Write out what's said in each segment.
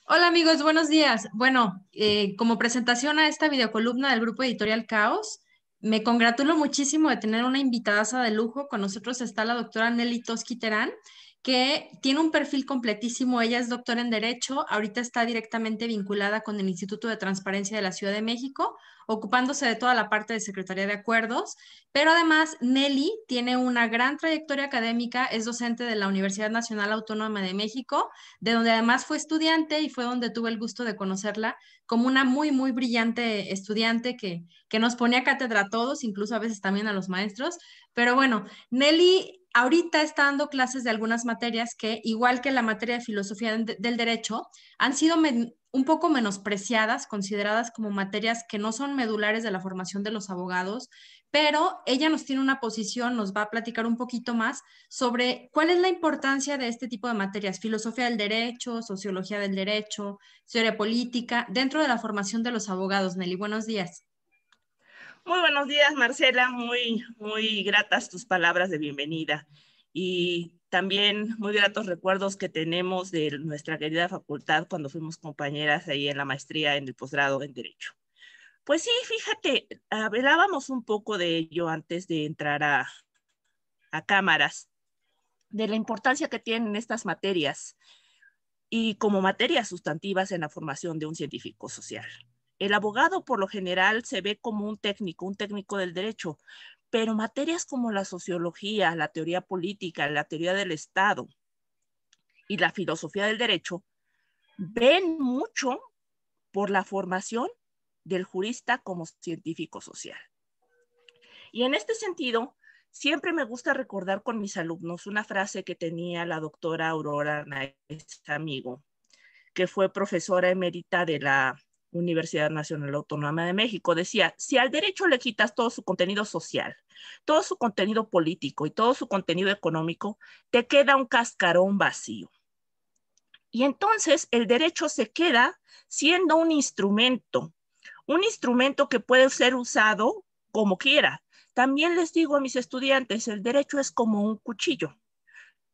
Hola amigos, buenos días. Bueno, como presentación a esta videocolumna del grupo editorial Caos, me congratulo muchísimo de tener una invitadaza de lujo. Con nosotros está la doctora Nelly Toski Terán, que tiene un perfil completísimo. Ella es doctora en Derecho, ahorita está directamente vinculada con el Instituto de Transparencia de la Ciudad de México, ocupándose de toda la parte de Secretaría de Acuerdos. Pero además, Nelly tiene una gran trayectoria académica, es docente de la Universidad Nacional Autónoma de México, de donde además fue estudiante y fue donde tuve el gusto de conocerla como una muy, muy brillante estudiante que nos ponía cátedra a todos, incluso a veces también a los maestros. Pero bueno, Nelly ahorita está dando clases de algunas materias que, igual que la materia de filosofía del derecho, han sido un poco menospreciadas, consideradas como materias que no son medulares de la formación de los abogados, pero ella nos tiene una posición, nos va a platicar un poquito más sobre cuál es la importancia de este tipo de materias, filosofía del derecho, sociología del derecho, teoría política, dentro de la formación de los abogados. Nelly, buenos días. Muy buenos días, Marcela. Muy gratas tus palabras de bienvenida. Y también muy gratos recuerdos que tenemos de nuestra querida facultad cuando fuimos compañeras ahí en la maestría, en el posgrado en Derecho. Pues sí, fíjate, hablábamos un poco de ello antes de entrar a cámaras, de la importancia que tienen estas materias y como materias sustantivas en la formación de un científico social. El abogado por lo general se ve como un técnico del derecho, pero materias como la sociología, la teoría política, la teoría del Estado y la filosofía del derecho ven mucho por la formación del jurista como científico social. Y en este sentido, siempre me gusta recordar con mis alumnos una frase que tenía la doctora Aurora Arnaiz Amigo, que fue profesora emérita de la Universidad Nacional Autónoma de México. Decía, si al derecho le quitas todo su contenido social, todo su contenido político y todo su contenido económico, te queda un cascarón vacío. Y entonces el derecho se queda siendo un instrumento que puede ser usado como quiera. También les digo a mis estudiantes, el derecho es como un cuchillo.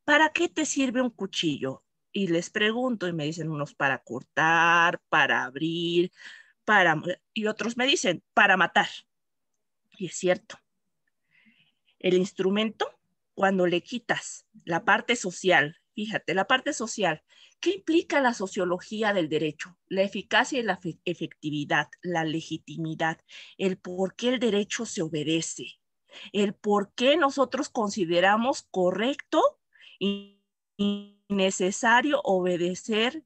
¿Para qué te sirve un cuchillo? Y les pregunto y me dicen unos para cortar, para abrir, y otros me dicen para matar. Y es cierto, el instrumento, cuando le quitas la parte social, fíjate, la parte social, ¿qué implica la sociología del derecho? La eficacia y la efectividad, la legitimidad, el por qué el derecho se obedece, el por qué nosotros consideramos correcto y necesario obedecer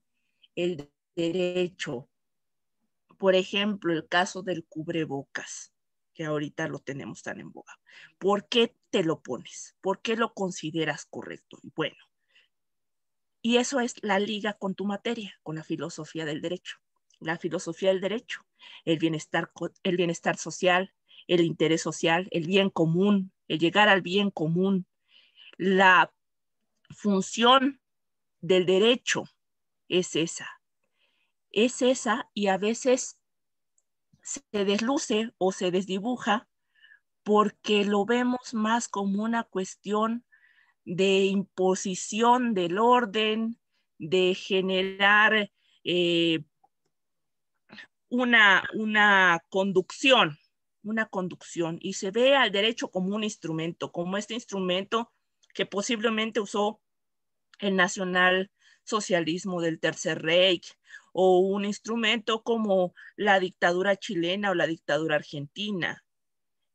el derecho. Por ejemplo, el caso del cubrebocas, que ahorita lo tenemos tan en boga. ¿Por qué te lo pones? ¿Por qué lo consideras correcto? Bueno, y eso es la liga con tu materia, con la filosofía del derecho. La filosofía del derecho, el bienestar social, el interés social, el bien común, el llegar al bien común, la función del derecho es esa y a veces se desluce o se desdibuja porque lo vemos más como una cuestión de imposición del orden, de generar eh, una conducción, y se ve al derecho como un instrumento, como este instrumento que posiblemente usó el nacionalsocialismo del Tercer Reich, o un instrumento como la dictadura chilena o la dictadura argentina.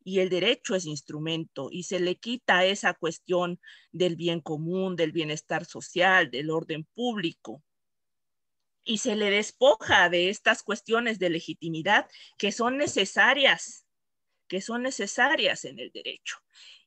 Y el derecho es instrumento y se le quita esa cuestión del bien común, del bienestar social, del orden público, y se le despoja de estas cuestiones de legitimidad que son necesarias en el derecho.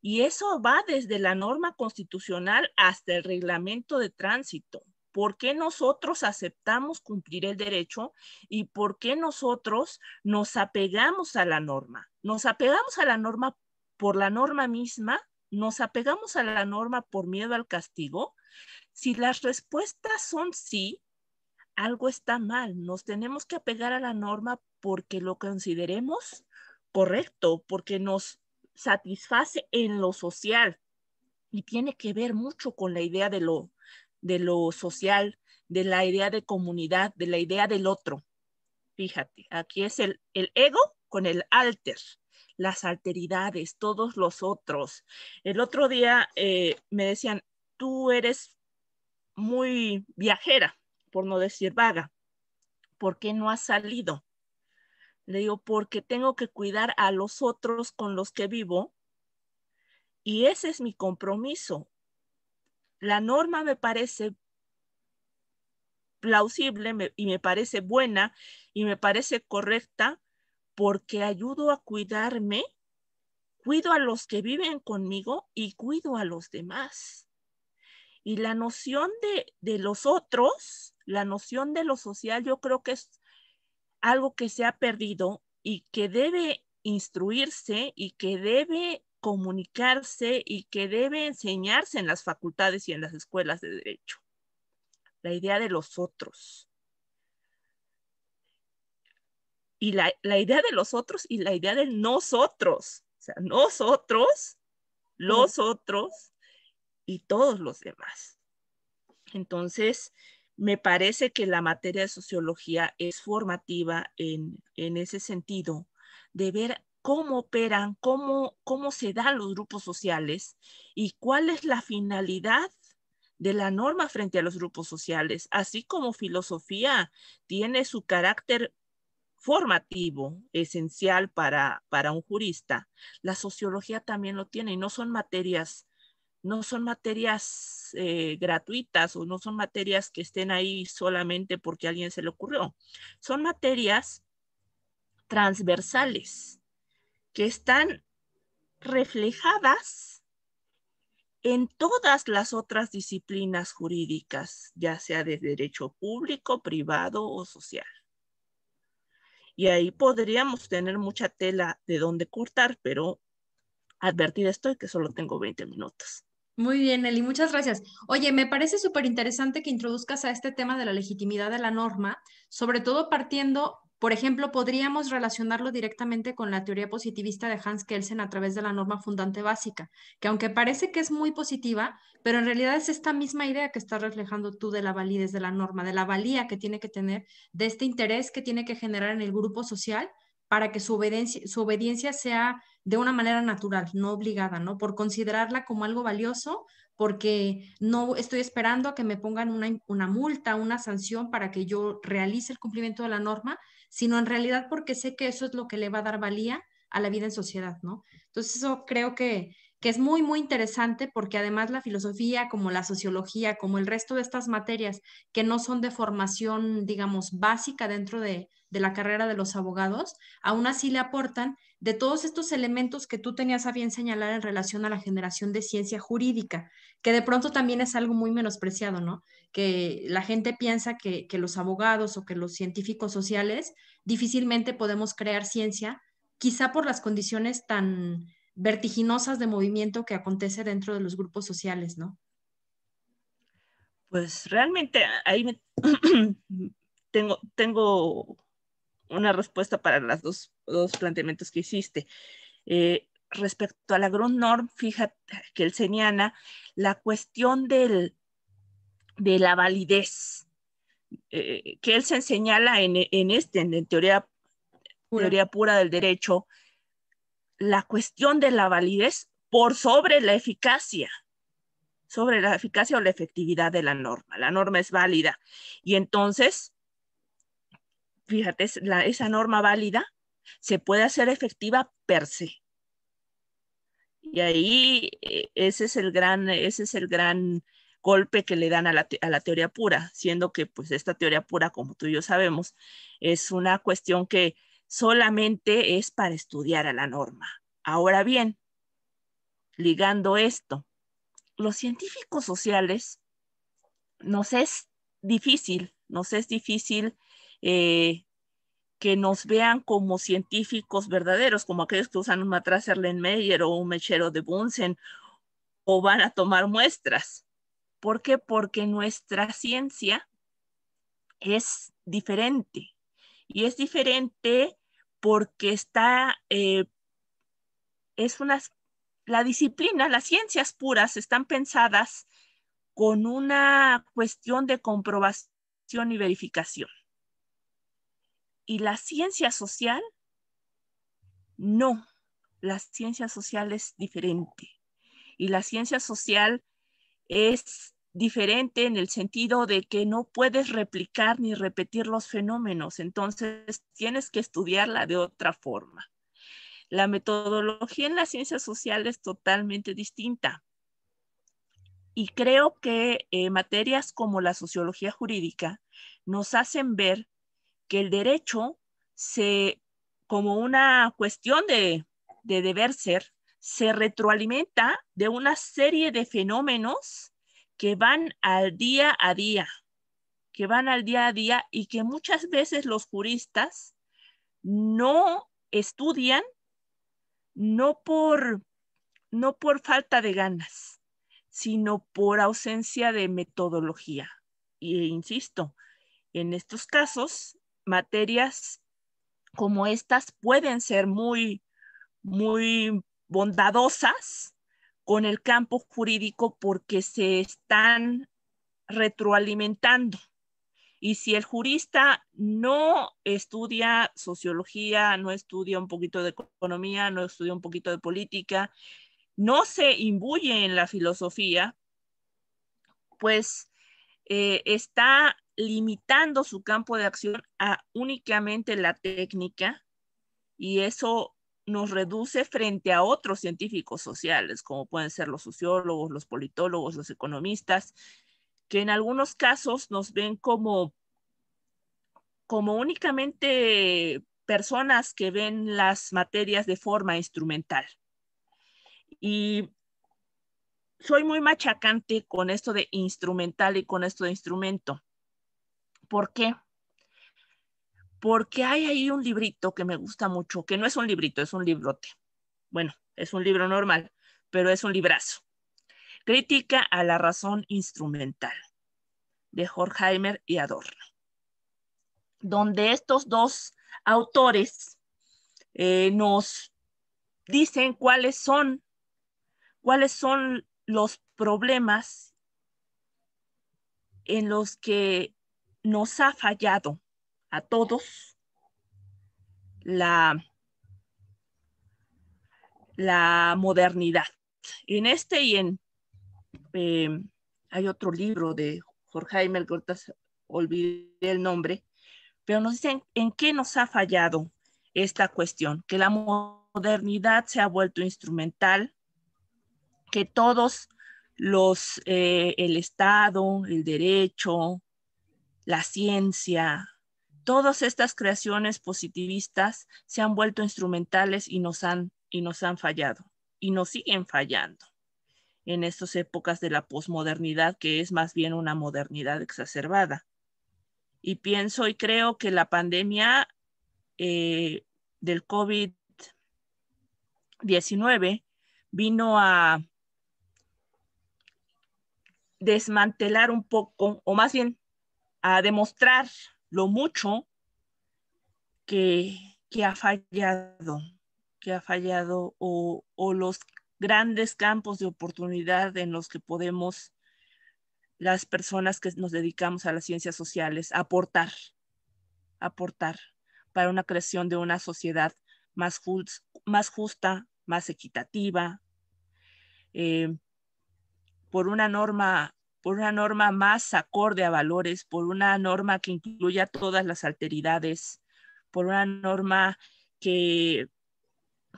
Y eso va desde la norma constitucional hasta el reglamento de tránsito. ¿Por qué nosotros aceptamos cumplir el derecho y por qué nosotros nos apegamos a la norma? Nos apegamos a la norma por la norma misma, nos apegamos a la norma por miedo al castigo. Si las respuestas son sí, algo está mal. Nos tenemos que apegar a la norma porque lo consideremos correcto, porque nos satisface en lo social y tiene que ver mucho con la idea de lo social, de la idea de comunidad, de la idea del otro. Fíjate, aquí es el ego con el alter, las alteridades, todos los otros. El otro día me decían, tú eres muy viajera, por no decir vaga. ¿Por qué no has salido? Le digo, porque tengo que cuidar a los otros con los que vivo y ese es mi compromiso. La norma me parece plausible y me parece buena y me parece correcta porque ayudo a cuidarme, cuido a los que viven conmigo y cuido a los demás. Y la noción de los otros, la noción de lo social, yo creo que es algo que se ha perdido y que debe instruirse y que debe comunicarse y que debe enseñarse en las facultades y en las escuelas de derecho. La idea de los otros. Y la idea de los otros y la idea de nosotros. O sea, nosotros, los otros y todos los demás. Entonces, me parece que la materia de sociología es formativa en ese sentido, de ver cómo operan, cómo se dan los grupos sociales y cuál es la finalidad de la norma frente a los grupos sociales, así como filosofía tiene su carácter formativo, esencial para un jurista, la sociología también lo tiene y no son materias gratuitas o no son materias que estén ahí solamente porque a alguien se le ocurrió. Son materias transversales que están reflejadas en todas las otras disciplinas jurídicas, ya sea de derecho público, privado o social. Y ahí podríamos tener mucha tela de dónde cortar, pero advertida estoy que solo tengo 20 minutos. Muy bien, Nelly, muchas gracias. Oye, me parece súper interesante que introduzcas a este tema de la legitimidad de la norma, sobre todo partiendo, por ejemplo, podríamos relacionarlo directamente con la teoría positivista de Hans Kelsen a través de la norma fundante básica, que aunque parece que es muy positiva, pero en realidad es esta misma idea que estás reflejando tú de la validez de la norma, de la valía que tiene que tener, de este interés que tiene que generar en el grupo social para que su obediencia sea de una manera natural, no obligada, ¿no? Por considerarla como algo valioso, porque no estoy esperando a que me pongan una multa, una sanción para que yo realice el cumplimiento de la norma, sino en realidad porque sé que eso es lo que le va a dar valía a la vida en sociedad, ¿no? Entonces eso creo que es muy, muy interesante porque además la filosofía, como la sociología, como el resto de estas materias que no son de formación, digamos, básica dentro de la carrera de los abogados, aún así le aportan de todos estos elementos que tú tenías a bien señalar en relación a la generación de ciencia jurídica, que de pronto también es algo muy menospreciado, ¿no? Que la gente piensa que los abogados o que los científicos sociales difícilmente podemos crear ciencia, quizá por las condiciones tan vertiginosas de movimiento que acontece dentro de los grupos sociales, ¿no? Pues realmente ahí tengo una respuesta para los dos planteamientos que hiciste. Respecto a la Grundnorm, fíjate que él señala la cuestión de la validez, que él se señala en teoría pura del derecho, la cuestión de la validez por sobre la eficacia o la efectividad de la norma. La norma es válida y entonces, fíjate, esa norma válida se puede hacer efectiva per se. Y ahí ese es el gran golpe que le dan a la teoría pura, siendo que pues esta teoría pura, como tú y yo sabemos, es una cuestión que solamente es para estudiar a la norma. Ahora bien, ligando esto, los científicos sociales nos es difícil que nos vean como científicos verdaderos, como aquellos que usan un matraz Erlenmeyer o un mechero de Bunsen o van a tomar muestras. ¿Por qué? Porque nuestra ciencia es diferente. Y es diferente porque la disciplina, las ciencias puras están pensadas con una cuestión de comprobación y verificación. Y la ciencia social, no. La ciencia social es diferente. Y la ciencia social es diferente en el sentido de que no puedes replicar ni repetir los fenómenos, entonces tienes que estudiarla de otra forma. La metodología en la ciencia social es totalmente distinta. Y creo que materias como la sociología jurídica nos hacen ver que el derecho como una cuestión de deber ser, se retroalimenta de una serie de fenómenos que van al día a día, y que muchas veces los juristas no estudian, no por falta de ganas, sino por ausencia de metodología. E insisto, en estos casos, materias como estas pueden ser muy, muy bondadosas con el campo jurídico porque se están retroalimentando. Y si el jurista no estudia sociología, no estudia un poquito de economía, no estudia un poquito de política, no se imbuye en la filosofía, pues está limitando su campo de acción a únicamente la técnica, y eso nos reduce frente a otros científicos sociales, como pueden ser los sociólogos, los politólogos, los economistas, que en algunos casos nos ven como únicamente personas que ven las materias de forma instrumental. Y soy muy machacante con esto de instrumental y con esto de instrumento. ¿Por qué? Porque hay ahí un librito que me gusta mucho, que no es un librito, es un librote. Bueno, es un libro normal, pero es un librazo. Crítica a la razón instrumental, de Horkheimer y Adorno, donde estos dos autores nos dicen cuáles son los problemas en los que nos ha fallado a todos la modernidad. En este y en hay otro libro de Horkheimer, que ahorita olvidé el nombre, pero nos dicen en qué nos ha fallado esta cuestión, que la modernidad se ha vuelto instrumental, que todos el Estado, el derecho, la ciencia, todas estas creaciones positivistas se han vuelto instrumentales y nos han fallado, y nos siguen fallando en estas épocas de la posmodernidad, que es más bien una modernidad exacerbada. Y pienso y creo que la pandemia del COVID-19 vino a desmantelar un poco, o más bien a demostrar lo mucho que ha fallado, o los grandes campos de oportunidad en los que podemos las personas que nos dedicamos a las ciencias sociales aportar para una creación de una sociedad más justa, más equitativa, por una norma más acorde a valores, por una norma que incluya todas las alteridades, por una norma que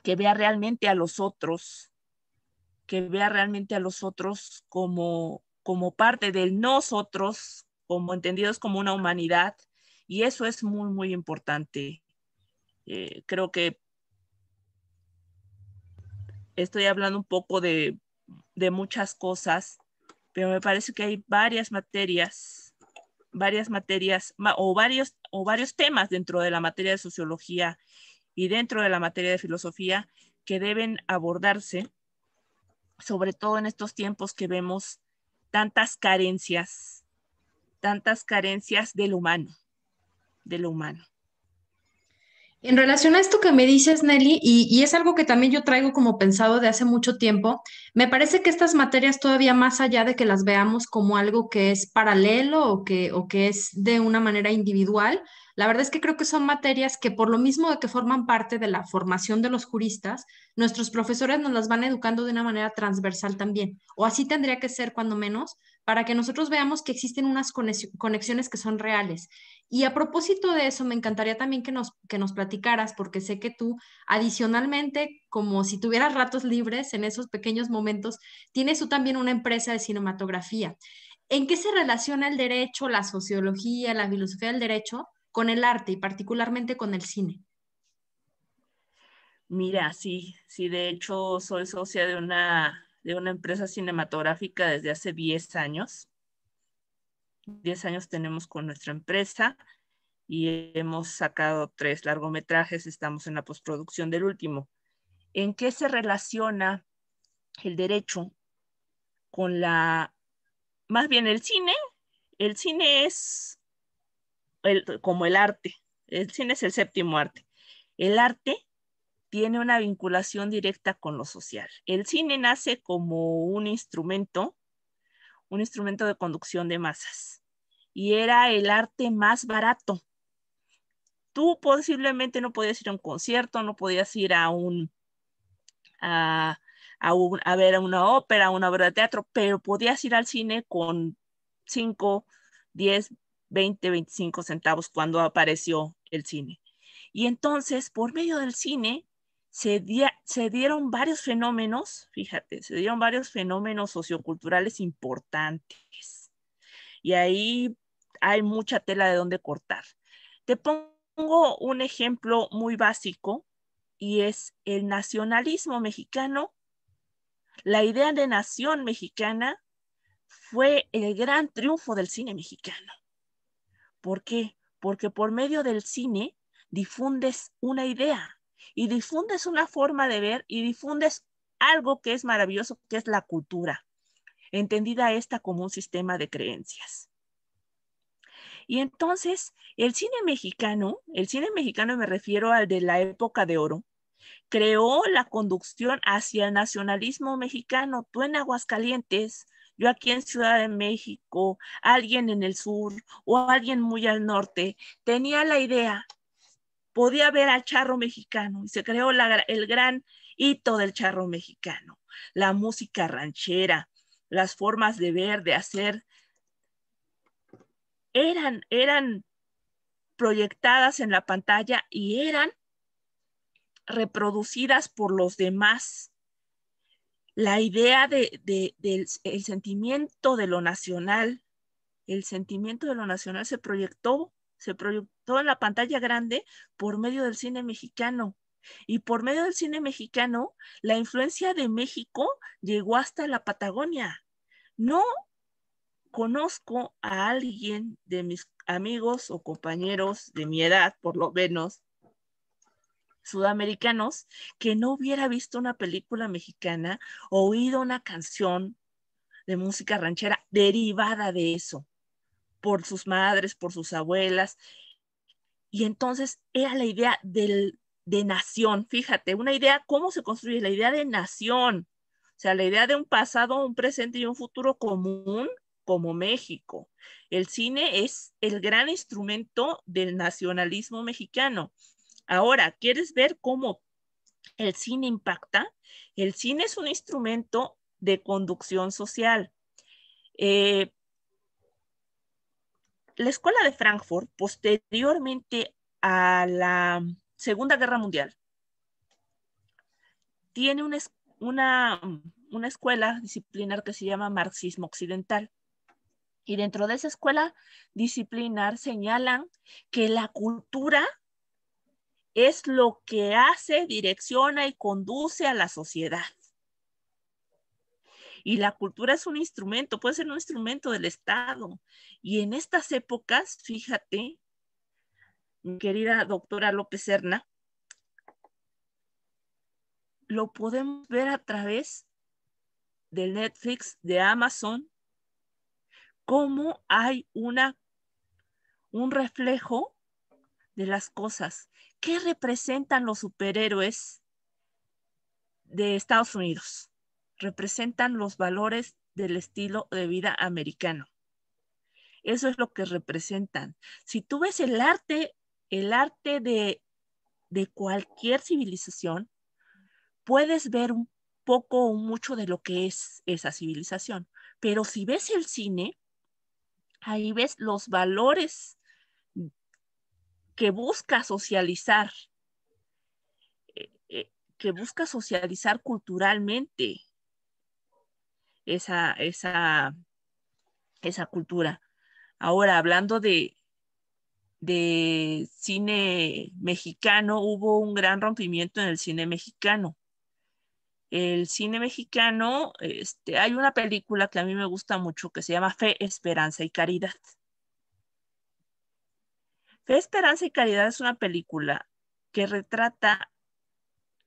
vea realmente a los otros, como parte del nosotros, como entendidos como una humanidad, y eso es muy, muy importante. Creo que estoy hablando un poco de muchas cosas, pero me parece que hay varias materias o varios temas dentro de la materia de sociología y dentro de la materia de filosofía que deben abordarse, sobre todo en estos tiempos que vemos tantas carencias del humano. En relación a esto que me dices, Nelly, y es algo que también yo traigo como pensado de hace mucho tiempo, me parece que estas materias todavía más allá de que las veamos como algo que es paralelo o que es de una manera individual, la verdad es que creo que son materias que por lo mismo de que forman parte de la formación de los juristas, nuestros profesores nos las van educando de una manera transversal también, o así tendría que ser cuando menos, para que nosotros veamos que existen unas conexiones que son reales. Y a propósito de eso, me encantaría también que nos platicaras, porque sé que tú, adicionalmente, como si tuvieras ratos libres en esos pequeños momentos, tienes tú también una empresa de cinematografía. ¿En qué se relaciona el derecho, la sociología, la filosofía del derecho con el arte y particularmente con el cine? Mira, sí, sí, de hecho soy socia de una empresa cinematográfica desde hace 10 años. 10 años tenemos con nuestra empresa y hemos sacado 3 largometrajes, estamos en la postproducción del último. ¿En qué se relaciona el derecho con más bien el cine? El cine es como el arte, el cine es el séptimo arte. El arte tiene una vinculación directa con lo social. El cine nace como un instrumento de conducción de masas y era el arte más barato. Tú posiblemente no podías ir a un concierto, no podías ir a, a ver una ópera, una obra de teatro, pero podías ir al cine con 5, 10, 20, 25 centavos cuando apareció el cine. Y entonces, por medio del cine, se dieron varios fenómenos, fíjate, se dieron varios fenómenos socioculturales importantes. Y ahí hay mucha tela de donde cortar. Te pongo un ejemplo muy básico y es el nacionalismo mexicano. La idea de nación mexicana fue el gran triunfo del cine mexicano. ¿Por qué? Porque por medio del cine difundes una idea y difundes una forma de ver y difundes algo que es maravilloso, que es la cultura, entendida esta como un sistema de creencias. Y entonces, el cine mexicano me refiero al de la época de oro, creó la conducción hacia el nacionalismo mexicano. Tú en Aguascalientes, yo aquí en Ciudad de México, alguien en el sur o alguien muy al norte, tenía la idea, podía ver al charro mexicano y se creó el gran hito del charro mexicano, la música ranchera, las formas de ver, de hacer, eran proyectadas en la pantalla y eran reproducidas por los demás. La idea del el sentimiento de lo nacional, el sentimiento de lo nacional se proyectó en la pantalla grande por medio del cine mexicano. Y por medio del cine mexicano, la influencia de México llegó hasta la Patagonia. No conozco a alguien de mis amigos o compañeros de mi edad, por lo menos, sudamericanos, que no hubiera visto una película mexicana o oído una canción de música ranchera derivada de eso, por sus madres, por sus abuelas. Y entonces era la idea de nación, fíjate, una idea, ¿cómo se construye? La idea de nación, o sea, la idea de un pasado, un presente y un futuro común como México. El cine es el gran instrumento del nacionalismo mexicano. Ahora, ¿quieres ver cómo el cine impacta? El cine es un instrumento de conducción social. Eh, la Escuela de Frankfurt, posteriormente a la Segunda Guerra Mundial, tiene una, una escuela disciplinar que se llama Marxismo Occidental. Y dentro de esa escuela disciplinar señalan que la cultura es lo que hace, direcciona y conduce a la sociedad. Y la cultura es un instrumento, puede ser un instrumento del Estado. Y en estas épocas, fíjate, mi querida doctora López Serna, lo podemos ver a través de Netflix, de Amazon, cómo hay un reflejo de las cosas. ¿Qué representan los superhéroes de Estados Unidos? Representan los valores del estilo de vida americano. Eso es lo que representan. Si tú ves el arte de cualquier civilización, puedes ver un poco o mucho de lo que es esa civilización. Pero si ves el cine, ahí ves los valores que busca socializar, que busca socializar culturalmente esa cultura. Ahora, hablando de cine mexicano, hubo un gran rompimiento en el cine mexicano. El cine mexicano, hay una película que a mí me gusta mucho que se llama Fe, Esperanza y Caridad. Fe, Esperanza y Caridad es una película que retrata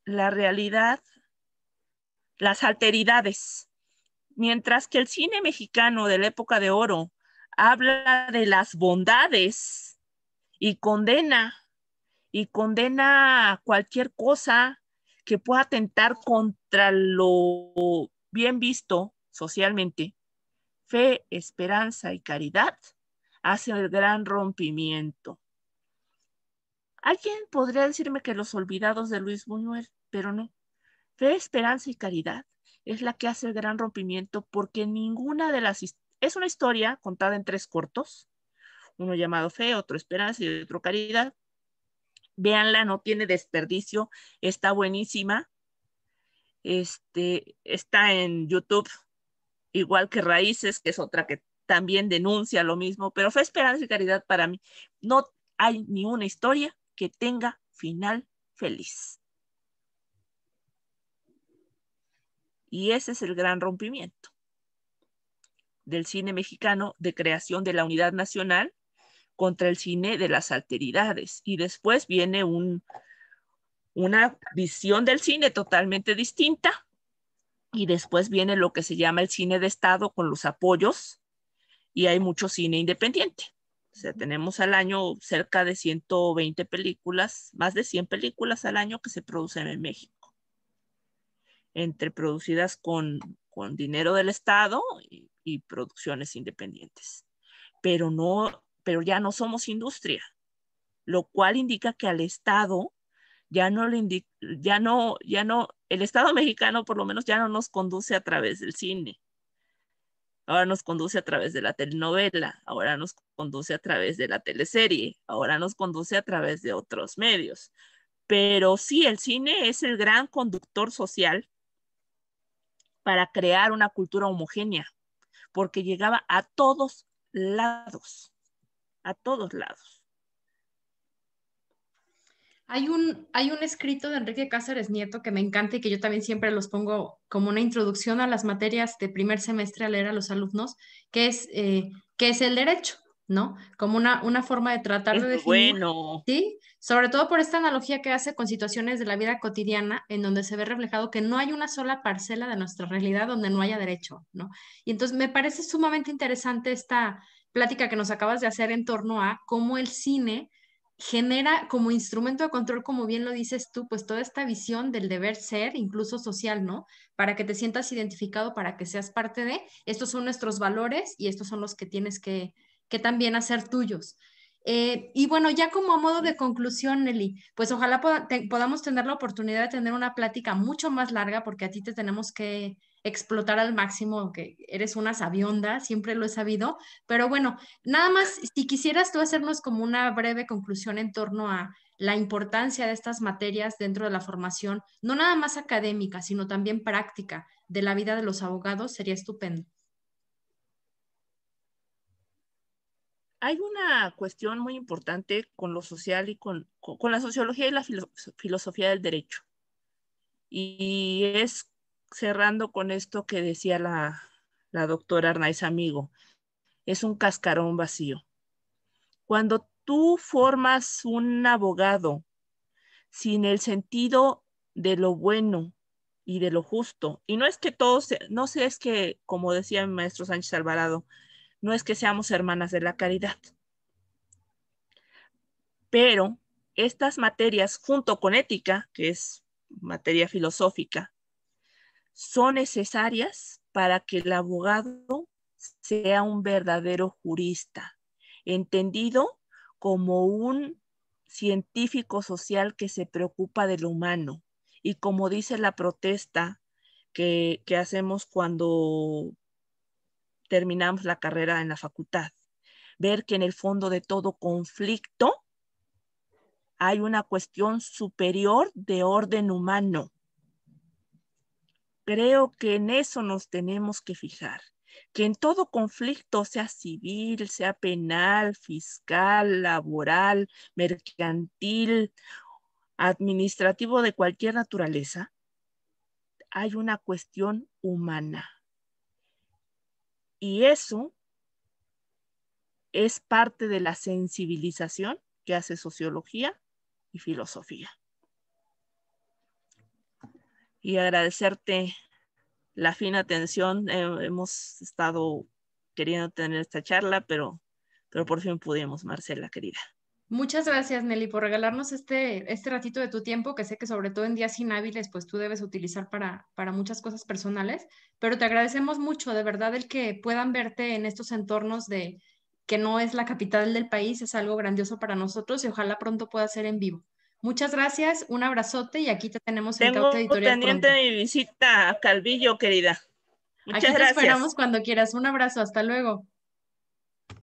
la realidad, las alteridades, mientras que el cine mexicano de la época de oro habla de las bondades y condena cualquier cosa que pueda atentar contra lo bien visto socialmente. Fe, esperanza y caridad hace el gran rompimiento. Alguien podría decirme que Los Olvidados de Luis Buñuel, pero no. Fe, esperanza y caridad es la que hace el gran rompimiento porque ninguna de las... Es una historia contada en 3 cortos, uno llamado Fe, otro Esperanza y otro Caridad. Véanla, no tiene desperdicio, está buenísima. Está en YouTube, igual que Raíces, que es otra que también denuncia lo mismo, pero Fe, Esperanza y Caridad para mí no hay ni una historia que tenga final feliz. Y ese es el gran rompimiento del cine mexicano de creación de la unidad nacional contra el cine de las alteridades. Y después viene una visión del cine totalmente distinta. Y después viene lo que se llama el cine de Estado con los apoyos. Y hay mucho cine independiente. O sea, tenemos al año cerca de 120 películas, más de 100 películas al año que se producen en México. Entre producidas con dinero del Estado y producciones independientes. Pero ya no somos industria, lo cual indica que al Estado el Estado mexicano por lo menos ya no nos conduce a través del cine. Ahora nos conduce a través de la telenovela, ahora nos conduce a través de la teleserie, ahora nos conduce a través de otros medios. Pero sí, el cine es el gran conductor social para crear una cultura homogénea, porque llegaba a todos lados, a todos lados. Hay un escrito de Enrique Cáceres Nieto que me encanta y que yo también siempre los pongo como una introducción a las materias de primer semestre a leer a los alumnos, que es el derecho, ¿no? Como una forma de tratar Es de muy definir, bueno. ¿sí? Sobre todo por esta analogía que hace con situaciones de la vida cotidiana, en donde se ve reflejado que no hay una sola parcela de nuestra realidad donde no haya derecho, ¿no? Y entonces me parece sumamente interesante esta plática que nos acabas de hacer en torno a cómo el cine genera como instrumento de control, como bien lo dices tú, pues toda esta visión del deber ser, incluso social, ¿no? Para que te sientas identificado, para que seas parte de, estos son nuestros valores y estos son los que tienes que también hacer tuyos. Y bueno, ya como a modo de conclusión, Nelly, pues ojalá podamos tener la oportunidad de tener una plática mucho más larga, porque a ti te tenemos que explotar al máximo, que eres una sabionda, siempre lo he sabido, pero bueno, nada más, si quisieras tú hacernos como una breve conclusión en torno a la importancia de estas materias dentro de la formación, no nada más académica, sino también práctica de la vida de los abogados, sería estupendo. Hay una cuestión muy importante con lo social y con la sociología y la filosofía del derecho. Y es cerrando con esto que decía la doctora Arnaiz Amigo, es un cascarón vacío. Cuando tú formas un abogado sin el sentido de lo bueno y de lo justo, y no es que todos, no sé, es que, como decía mi maestro Sánchez Alvarado, no es que seamos hermanas de la caridad, pero estas materias, junto con ética, que es materia filosófica, son necesarias para que el abogado sea un verdadero jurista, entendido como un científico social que se preocupa de lo humano. Y como dice la protesta que hacemos cuando terminamos la carrera en la facultad, ver que en el fondo de todo conflicto hay una cuestión superior de orden humano. Creo que en eso nos tenemos que fijar, que en todo conflicto, sea civil, sea penal, fiscal, laboral, mercantil, administrativo de cualquier naturaleza, hay una cuestión humana. Y eso es parte de la sensibilización que hace sociología y filosofía. Y agradecerte la fina atención. Hemos estado queriendo tener esta charla, pero por fin pudimos, Marcela, querida. Muchas gracias, Nelly, por regalarnos este ratito de tu tiempo, que sé que sobre todo en días inhábiles, pues tú debes utilizar para muchas cosas personales, pero te agradecemos mucho, de verdad, el que puedan verte en estos entornos de que no es la capital del país, es algo grandioso para nosotros y ojalá pronto pueda ser en vivo. Muchas gracias, un abrazote y aquí te tenemos en Caos Tengo Editorial pendiente pronto. mi visita a Calvillo, querida. Aquí Muchas te esperamos gracias. cuando quieras. Un abrazo, hasta luego.